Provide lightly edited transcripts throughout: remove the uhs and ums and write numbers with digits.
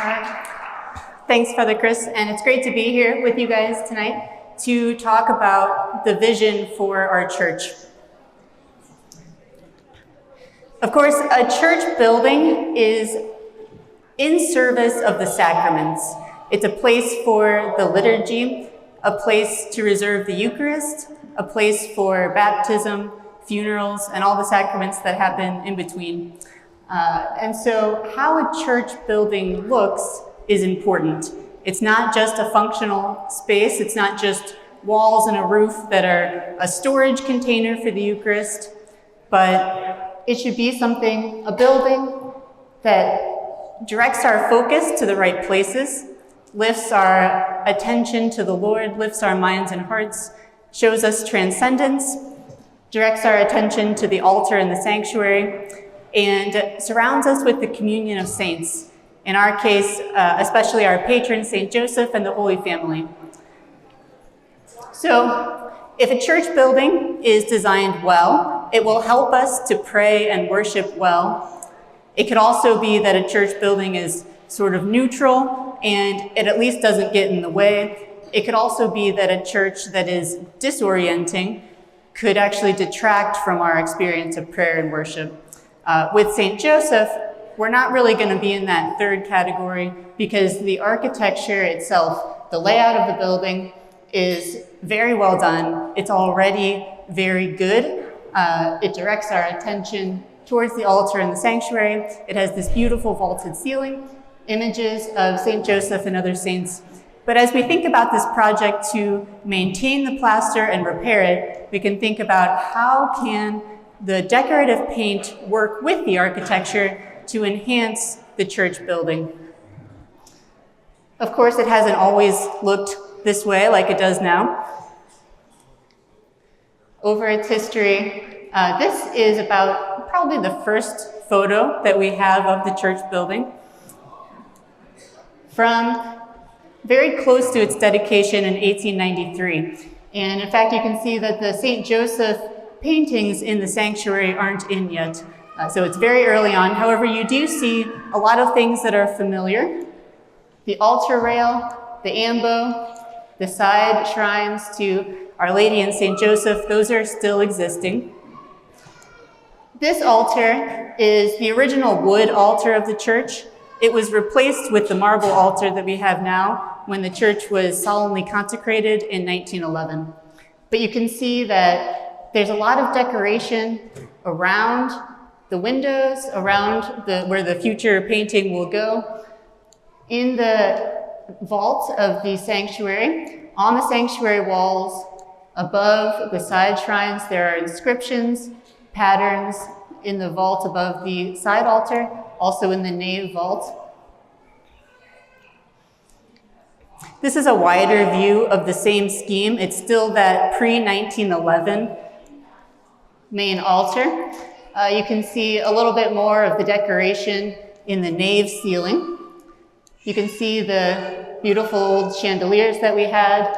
right. Thanks, Father Chris, and it's great to be here with you guys tonight to talk about the vision for our church. Of course, a church building is in service of the sacraments. It's a place for the liturgy, a place to reserve the Eucharist, a place for baptism, funerals, and all the sacraments that happen in between. And so how a church building looks is important. It's not just a functional space. It's not just walls and a roof that are a storage container for the Eucharist, but it should be a building that directs our focus to the right places, lifts our attention to the Lord, lifts our minds and hearts, shows us transcendence, directs our attention to the altar and the sanctuary, and surrounds us with the communion of saints. In our case, especially our patron, St. Joseph, and the Holy Family. So, if a church building is designed well, it will help us to pray and worship well. It could also be that a church building is sort of neutral and it at least doesn't get in the way. It could also be that a church that is disorienting could actually detract from our experience of prayer and worship. With St. Joseph, we're not really going to be in that third category because the architecture itself, the layout of the building, is very well done. It's already very good. It directs our attention towards the altar and the sanctuary. It has this beautiful vaulted ceiling, images of St. Joseph and other saints. But as we think about this project to maintain the plaster and repair it, we can think about how can the decorative paint work with the architecture to enhance the church building. Of course, it hasn't always looked this way like it does now. Over its history, this is about probably the first photo that we have of the church building. From very close to its dedication in 1893. And in fact, you can see that the St. Joseph paintings in the sanctuary aren't in yet. So it's very early on. However, you do see a lot of things that are familiar. The altar rail, the ambo, the side shrines to Our Lady and St. Joseph, those are still existing. This altar is the original wood altar of the church. It was replaced with the marble altar that we have now when the church was solemnly consecrated in 1911. But you can see that there's a lot of decoration around the windows, around where the future painting will go. In the vault of the sanctuary, on the sanctuary walls, above the side shrines, there are inscriptions, patterns in the vault above the side altar, also in the nave vault. This is a wider view of the same scheme. It's still that pre-1911 main altar. You can see a little bit more of the decoration in the nave ceiling. You can see the beautiful old chandeliers that we had,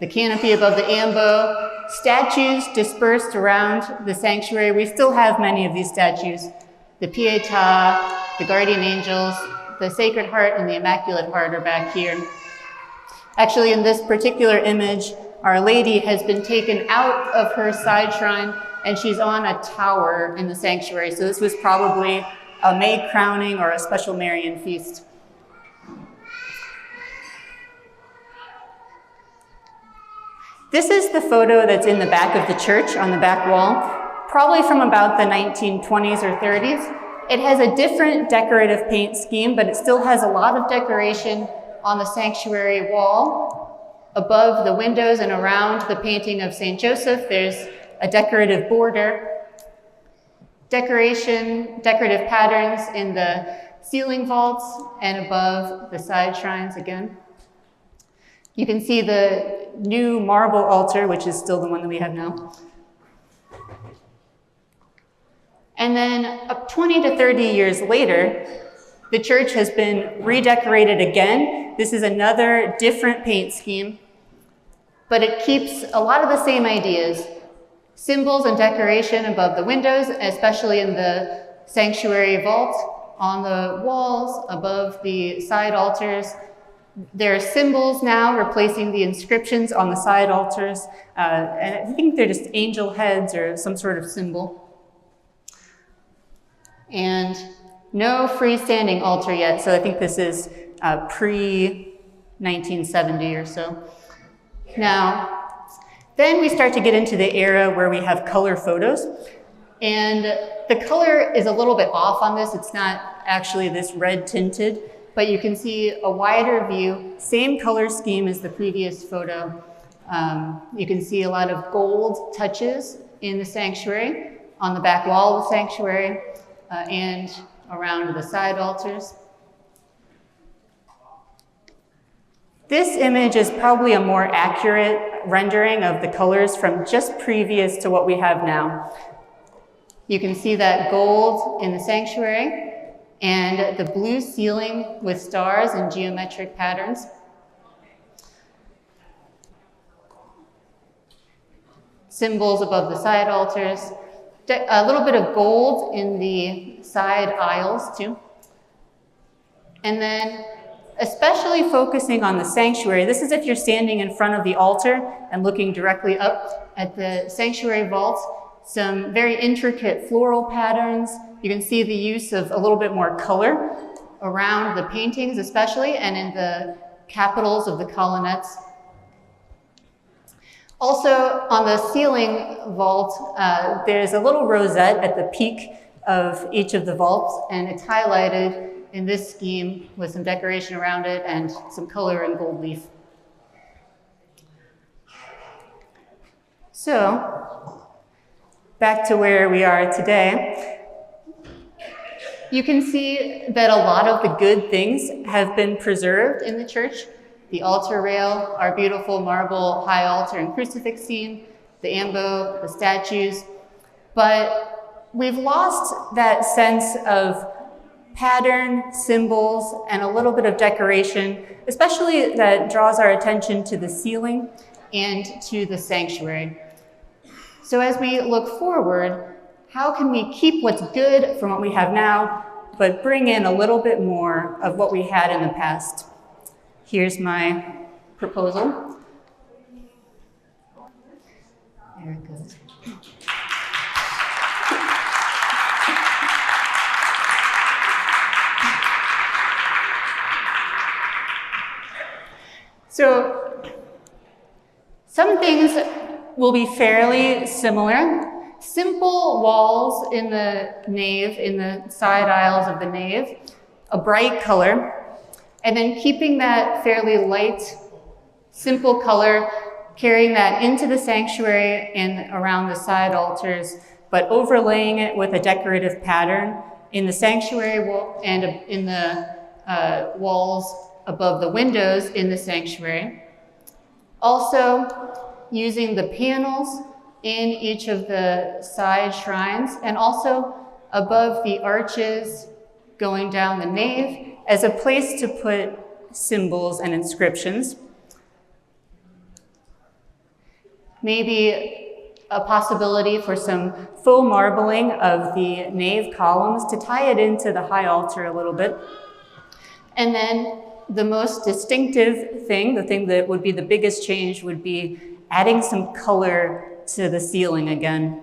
the canopy above the ambo, statues dispersed around the sanctuary. We still have many of these statues. The Pietà, the Guardian Angels, the Sacred Heart, and the Immaculate Heart are back here. Actually, in this particular image, Our Lady has been taken out of her side shrine and she's on a tower in the sanctuary. So this was probably a May crowning or a special Marian feast. This is the photo that's in the back of the church on the back wall, probably from about the 1920s or 30s. It has a different decorative paint scheme, but it still has a lot of decoration on the sanctuary wall. Above the windows and around the painting of St. Joseph, there's a decorative border. Decorative patterns in the ceiling vaults and above the side shrines again. You can see the new marble altar, which is still the one that we have now. And then 20 to 30 years later, the church has been redecorated again. This is another different paint scheme, but it keeps a lot of the same ideas. Symbols and decoration above the windows, especially in the sanctuary vault. on the walls above the side altars, there are symbols now replacing the inscriptions on the side altars. And I think they're just angel heads or some sort of symbol. And no freestanding altar yet, so I think this is pre-1970 or so. Now, then we start to get into the era where we have color photos. And the color is a little bit off on this. It's not actually this red tinted, but you can see a wider view, same color scheme as the previous photo. You can see a lot of gold touches in the sanctuary, on the back wall of the sanctuary, and around the side altars. This image is probably a more accurate rendering of the colors from just previous to what we have now. You can see that gold in the sanctuary and the blue ceiling with stars and geometric patterns. Symbols above the side altars. A little bit of gold in the side aisles too. And then especially focusing on the sanctuary, this is if you're standing in front of the altar and looking directly up at the sanctuary vault, some very intricate floral patterns. You can see the use of a little bit more color around the paintings especially, and in the capitals of the colonnettes. Also, on the ceiling vault, there's a little rosette at the peak of each of the vaults, and it's highlighted in this scheme with some decoration around it and some color and gold leaf. So, back to where we are today. You can see that a lot of the good things have been preserved in the church. The altar rail, our beautiful marble high altar and crucifix scene, the ambo, the statues. But we've lost that sense of pattern, symbols, and a little bit of decoration, especially that draws our attention to the ceiling and to the sanctuary. So as we look forward, how can we keep what's good from what we have now, but bring in a little bit more of what we had in the past? Here's my proposal. There it goes. So, some things will be fairly similar. Simple walls in the nave, in the side aisles of the nave, a bright color, and then keeping that fairly light, simple color, carrying that into the sanctuary and around the side altars, but overlaying it with a decorative pattern in the sanctuary wall and in the walls above the windows in the sanctuary. Also, using the panels in each of the side shrines and also above the arches going down the nave as a place to put symbols and inscriptions. Maybe a possibility for some faux marbling of the nave columns to tie it into the high altar a little bit. And then the most distinctive thing, the thing that would be the biggest change, would be adding some color to the ceiling again.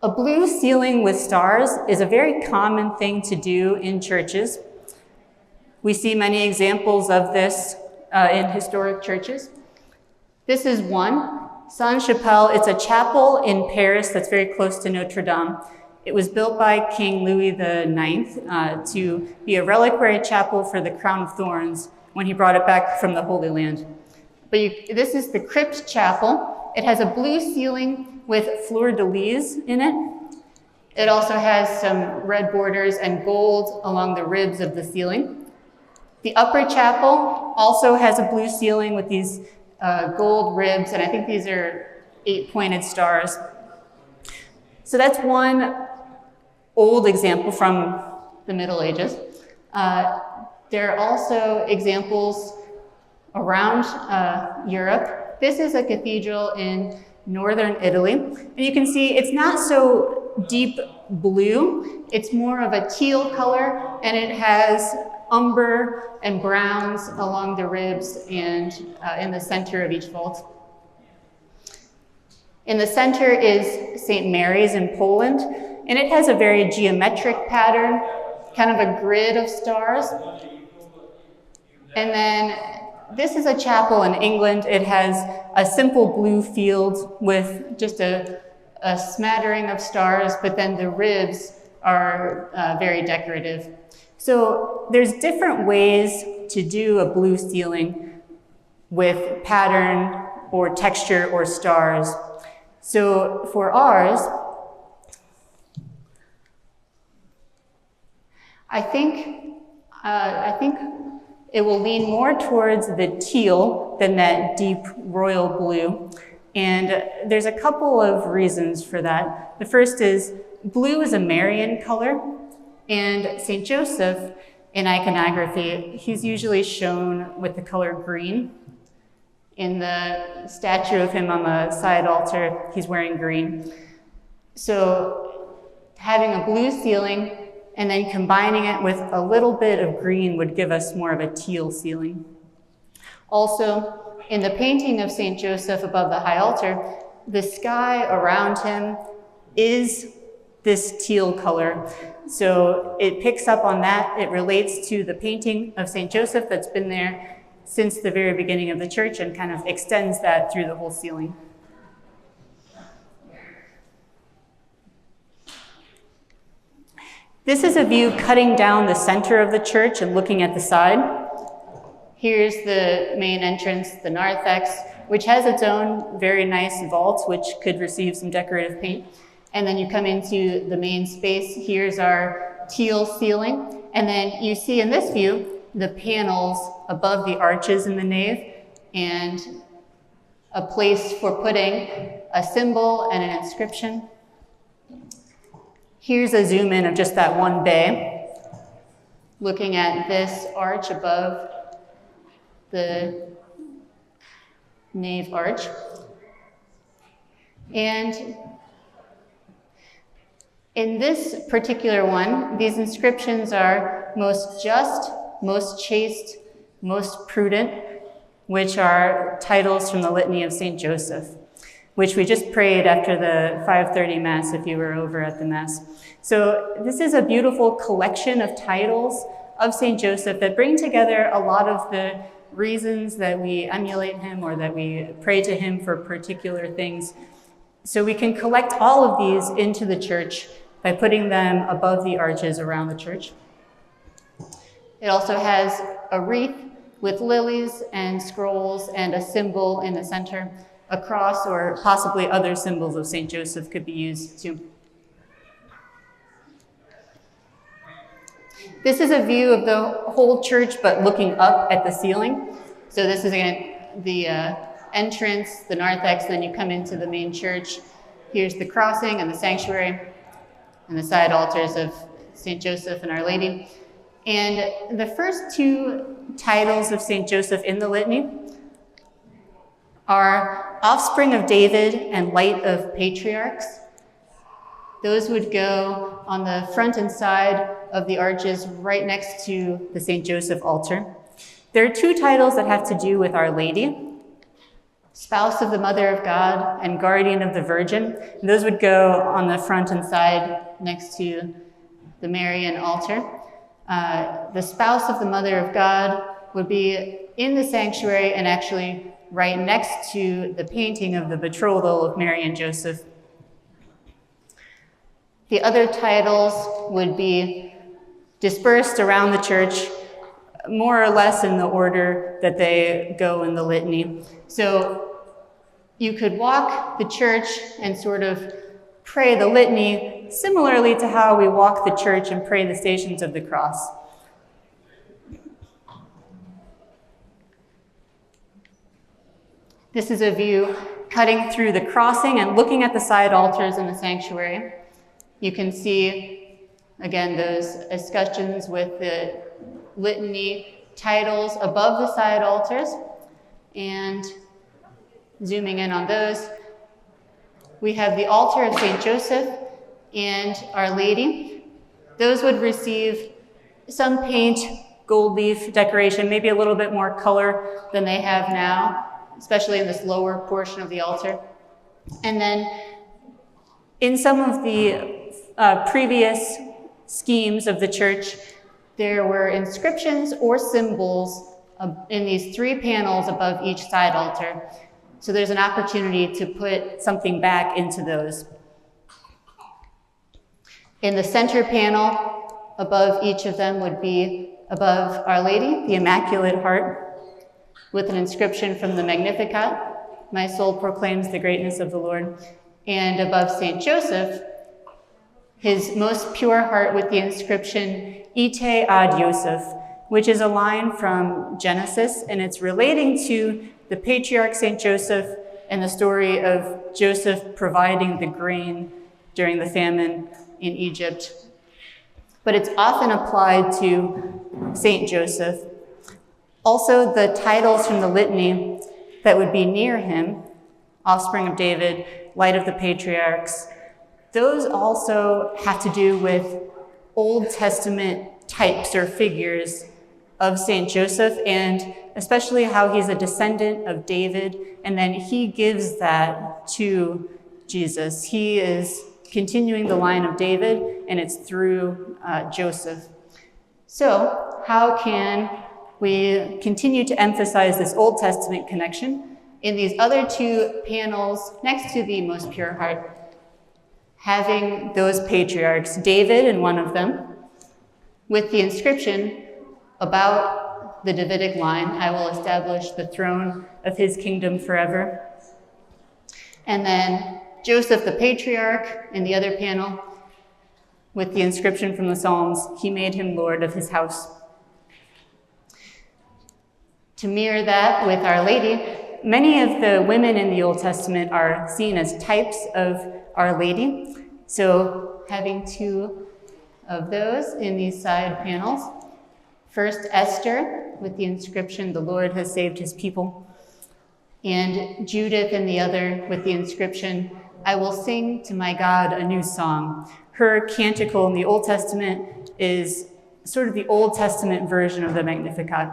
A blue ceiling with stars is a very common thing to do in churches. We see many examples of this in historic churches. This is one, Sainte-Chapelle. It's a chapel in Paris that's very close to Notre Dame. It was built by King Louis IX to be a reliquary chapel for the crown of thorns when he brought it back from the Holy Land. But this is the crypt chapel. It has a blue ceiling with fleur-de-lis in it. It also has some red borders and gold along the ribs of the ceiling. The upper chapel also has a blue ceiling with these gold ribs, and I think these are 8-pointed stars. So that's one old example from the Middle Ages. There are also examples around Europe. This is a cathedral in northern Italy. And you can see it's not so deep blue. It's more of a teal color, and it has umber and browns along the ribs and in the center of each vault. In the center is St. Mary's in Poland, and it has a very geometric pattern, kind of a grid of stars. And then this is a chapel in England. It has a simple blue field with just a smattering of stars, but then the ribs are very decorative. So there's different ways to do a blue ceiling with pattern or texture or stars. So for ours, I think it will lean more towards the teal than that deep royal blue. And there's a couple of reasons for that. The first is blue is a Marian color, and St. Joseph in iconography, he's usually shown with the color green. In the statue of him on the side altar, he's wearing green. So having a blue ceiling and then combining it with a little bit of green would give us more of a teal ceiling. Also, in the painting of St. Joseph above the high altar, the sky around him is this teal color. So it picks up on that. It relates to the painting of St. Joseph that's been there since the very beginning of the church and kind of extends that through the whole ceiling. This is a view cutting down the center of the church and looking at the side. Here's the main entrance, the narthex, which has its own very nice vault, which could receive some decorative paint. And then you come into the main space. Here's our teal ceiling. And then you see in this view, the panels above the arches in the nave and a place for putting a symbol and an inscription. Here's a zoom in of just that one bay, looking at this arch above the nave arch. And in this particular one, these inscriptions are most just, most chaste, most prudent, which are titles from the Litany of St. Joseph, which we just prayed after the 5:30 Mass if you were over at the Mass. So this is a beautiful collection of titles of St. Joseph that bring together a lot of the reasons that we emulate him or that we pray to him for particular things. So we can collect all of these into the church by putting them above the arches around the church. It also has a wreath with lilies and scrolls and a symbol in the center. A cross or possibly other symbols of St. Joseph could be used too. This is a view of the whole church, but looking up at the ceiling. So this is again the entrance, the narthex, then you come into the main church. Here's the crossing and the sanctuary and the side altars of St. Joseph and Our Lady. And the first two titles of St. Joseph in the litany are Offspring of David and Light of Patriarchs. Those would go on the front and side of the arches right next to the St. Joseph altar. There are two titles that have to do with Our Lady, Spouse of the Mother of God and Guardian of the Virgin. And those would go on the front and side next to the Marian altar. The Spouse of the Mother of God would be in the sanctuary and actually right next to the painting of the betrothal of Mary and Joseph. The other titles would be dispersed around the church, more or less in the order that they go in the litany. So you could walk the church and sort of pray the litany similarly to how we walk the church and pray the Stations of the Cross. This is a view cutting through the crossing and looking at the side altars in the sanctuary. You can see, again, those escutcheons with the litany titles above the side altars. And zooming in on those, we have the altar of St. Joseph, and Our Lady. Those would receive some paint, gold leaf decoration, maybe a little bit more color than they have now, especially in this lower portion of the altar. And then in some of the previous schemes of the church, there were inscriptions or symbols in these 3 panels above each side altar. So there's an opportunity to put something back into those. In the center panel, above each of them would be above Our Lady, the Immaculate Heart, with an inscription from the Magnificat, "My soul proclaims the greatness of the Lord." And above St. Joseph, his most pure heart with the inscription, "Ite ad Yosef," which is a line from Genesis, and it's relating to the patriarch St. Joseph and the story of Joseph providing the grain during the famine in Egypt. But it's often applied to St. Joseph. Also, the titles from the litany that would be near him, Offspring of David, Light of the Patriarchs, those also have to do with Old Testament types or figures of St. Joseph, and especially how he's a descendant of David, and then he gives that to Jesus. He is continuing the line of David, and it's through Joseph. So how can we continue to emphasize this Old Testament connection? In these other 2 panels next to the Most Pure Heart, having those patriarchs, David in one of them, with the inscription about the Davidic line, "I will establish the throne of his kingdom forever." And then Joseph the patriarch in the other panel, with the inscription from the Psalms, "He made him Lord of his house." To mirror that with Our Lady, many of the women in the Old Testament are seen as types of Our Lady. So having 2 of those in these side panels. First, Esther with the inscription, "The Lord has saved his people." And Judith in the other with the inscription, "I will sing to my God a new song." Her canticle in the Old Testament is sort of the Old Testament version of the Magnificat.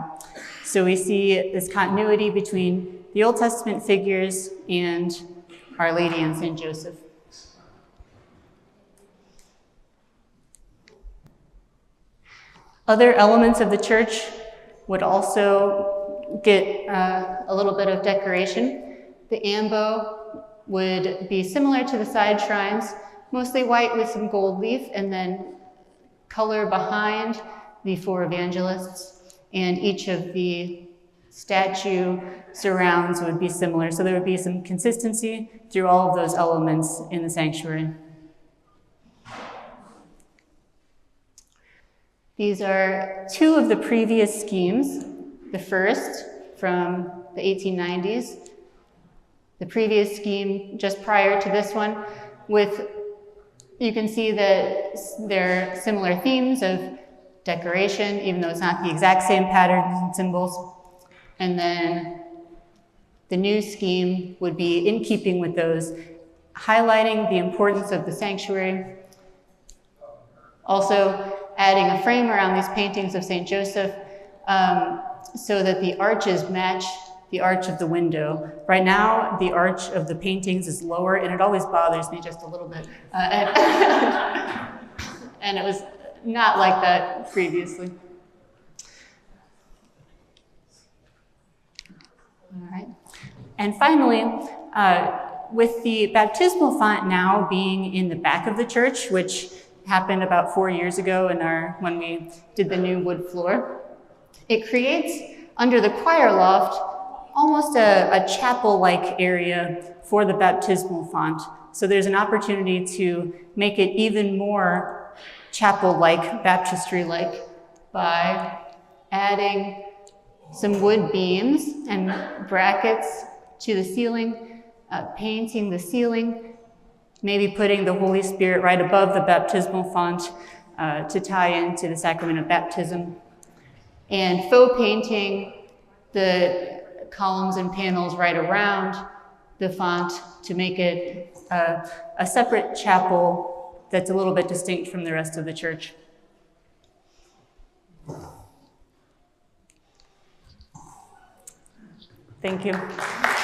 So we see this continuity between the Old Testament figures and Our Lady and St. Joseph. Other elements of the church would also get a little bit of decoration. The ambo would be similar to the side shrines, mostly white with some gold leaf, and then color behind the 4 evangelists, and each of the statue surrounds would be similar. So there would be some consistency through all of those elements in the sanctuary. These are 2 of the previous schemes. The first from the 1890s, the previous scheme just prior to this one, with, you can see that there are similar themes of decoration, even though it's not the exact same patterns and symbols. And then the new scheme would be in keeping with those, highlighting the importance of the sanctuary. Also, adding a frame around these paintings of St. Joseph so that the arches match the arch of the window. Right now, the arch of the paintings is lower, and it always bothers me just a little bit. And it was not like that previously. All right. And finally, with the baptismal font now being in the back of the church, which happened about 4 years ago when we did the new wood floor, it creates, under the choir loft, almost a chapel-like area for the baptismal font. So there's an opportunity to make it even more chapel-like, baptistry-like, by adding some wood beams and brackets to the ceiling, painting the ceiling, maybe putting the Holy Spirit right above the baptismal font to tie into the sacrament of baptism, and faux painting the columns and panels right around the font to make it a separate chapel that's a little bit distinct from the rest of the church. Thank you.